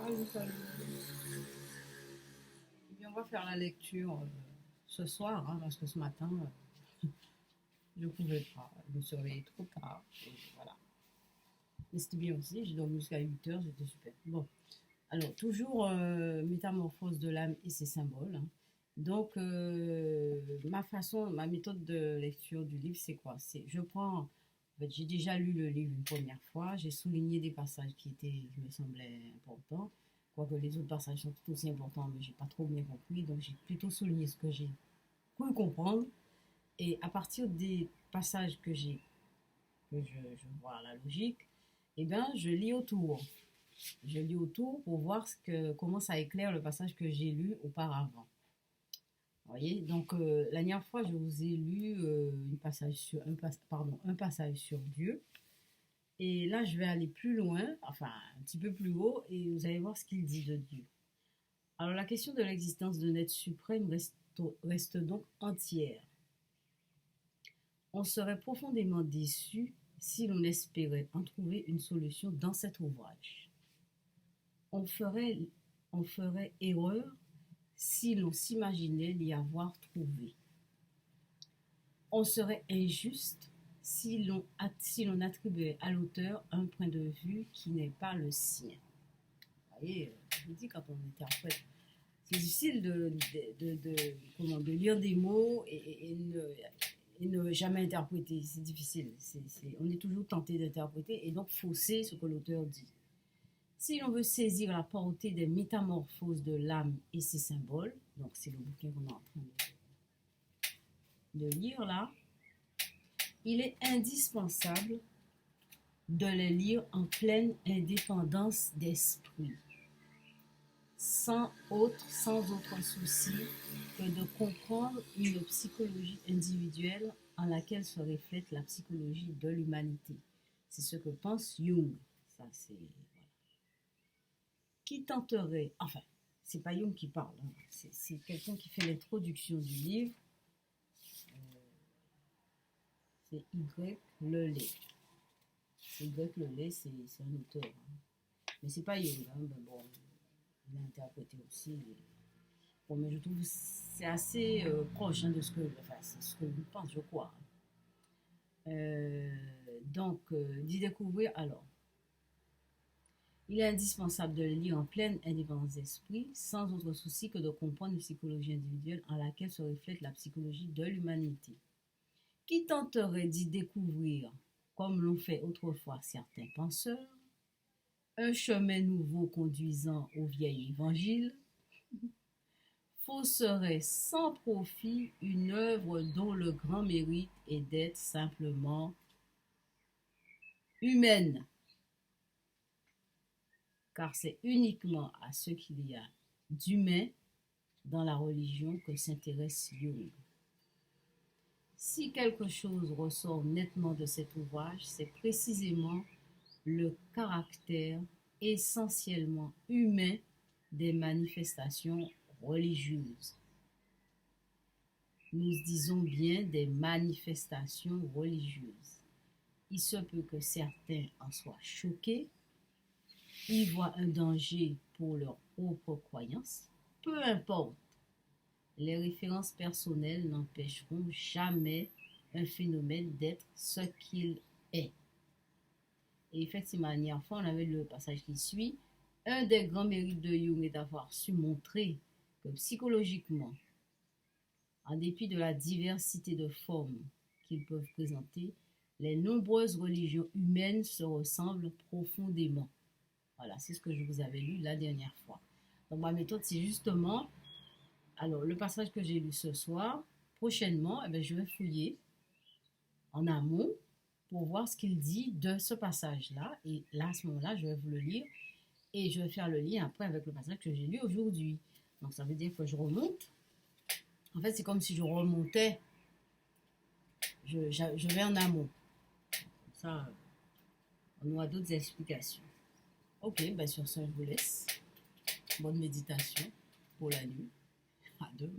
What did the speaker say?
Salut, salut. Eh bien, on va faire la lecture ce soir, hein, parce que ce matin, je ne pouvais pas. Je me suis réveillée trop tard. Et voilà. Mais c'était bien aussi, j'ai dormi jusqu'à 8 heures, c'était super. Bon, alors, toujours Métamorphose de l'âme et ses symboles, hein. Donc, ma méthode de lecture du livre, c'est quoi? Je prends, en fait, j'ai déjà lu le livre une première fois, j'ai souligné des passages qui me semblaient importants, quoique les autres passages sont tout aussi importants, mais j'ai pas trop bien compris, donc j'ai plutôt souligné ce que j'ai cru comprendre, et à partir des passages que je vois la logique, eh bien, je lis autour. Je lis autour pour voir comment ça éclaire le passage que j'ai lu auparavant. Vous voyez, donc la dernière fois, je vous ai lu un passage sur Dieu. Et là, je vais aller plus loin, enfin un petit peu plus haut, et vous allez voir ce qu'il dit de Dieu. Alors la question de l'existence d'un être suprême reste donc entière. On serait profondément déçu si l'on espérait en trouver une solution dans cet ouvrage. On ferait, on ferait erreur si l'on s'imaginait l'y avoir trouvé. On serait injuste si l'on attribuait à l'auteur un point de vue qui n'est pas le sien. Vous voyez, je vous dis, quand on interprète, c'est difficile de lire des mots et ne jamais interpréter. C'est difficile. On est toujours tenté d'interpréter et donc fausser ce que l'auteur dit. Si l'on veut saisir la portée des métamorphoses de l'âme et ses symboles, donc c'est le bouquin qu'on est en train de lire là, il est indispensable de les lire en pleine indépendance d'esprit, sans autre souci que de comprendre une psychologie individuelle en laquelle se reflète la psychologie de l'humanité. C'est ce que pense Jung. Ça, c'est voilà. Qui tenterait, enfin, c'est pas Jung qui parle, hein, c'est quelqu'un qui fait l'introduction du livre. C'est Y. Lelay. Y. Lelay, c'est un auteur, hein. Mais c'est pas Jung, hein, ben bon, il a interprété aussi. Bon, mais je trouve que c'est assez proche, hein, de c'est ce que je pense, je crois. Donc, d'y découvrir, alors, il est indispensable de le lire en pleine indépendance d'esprit, sans autre souci que de comprendre une psychologie individuelle en laquelle se reflète la psychologie de l'humanité. Qui tenterait d'y découvrir, comme l'ont fait autrefois certains penseurs, un chemin nouveau conduisant au vieil évangile, fausserait sans profit une œuvre dont le grand mérite est d'être simplement humaine, car c'est uniquement à ce qu'il y a d'humain dans la religion que s'intéresse Jung. Si quelque chose ressort nettement de cet ouvrage, c'est précisément le caractère essentiellement humain des manifestations religieuses. Nous disons bien des manifestations religieuses. Il se peut que certains en soient choqués, y voient un danger pour leur propre croyance. Peu importe, les références personnelles n'empêcheront jamais un phénomène d'être ce qu'il est. Et effectivement, la dernière fois, on avait le passage qui suit. Un des grands mérites de Jung est d'avoir su montrer que psychologiquement, en dépit de la diversité de formes qu'ils peuvent présenter, les nombreuses religions humaines se ressemblent profondément. Voilà, c'est ce que je vous avais lu la dernière fois. Donc ma méthode, c'est justement, alors le passage que j'ai lu ce soir, prochainement, eh bien, je vais fouiller en amont pour voir ce qu'il dit de ce passage-là. Et là, à ce moment-là, je vais vous le lire et je vais faire le lien après avec le passage que j'ai lu aujourd'hui. Donc ça veut dire que je remonte. En fait, c'est comme si je remontais, je vais en amont. Comme ça, on aura d'autres explications. Ok, ben sur ça, je vous laisse. Bonne méditation pour la nuit. À demain.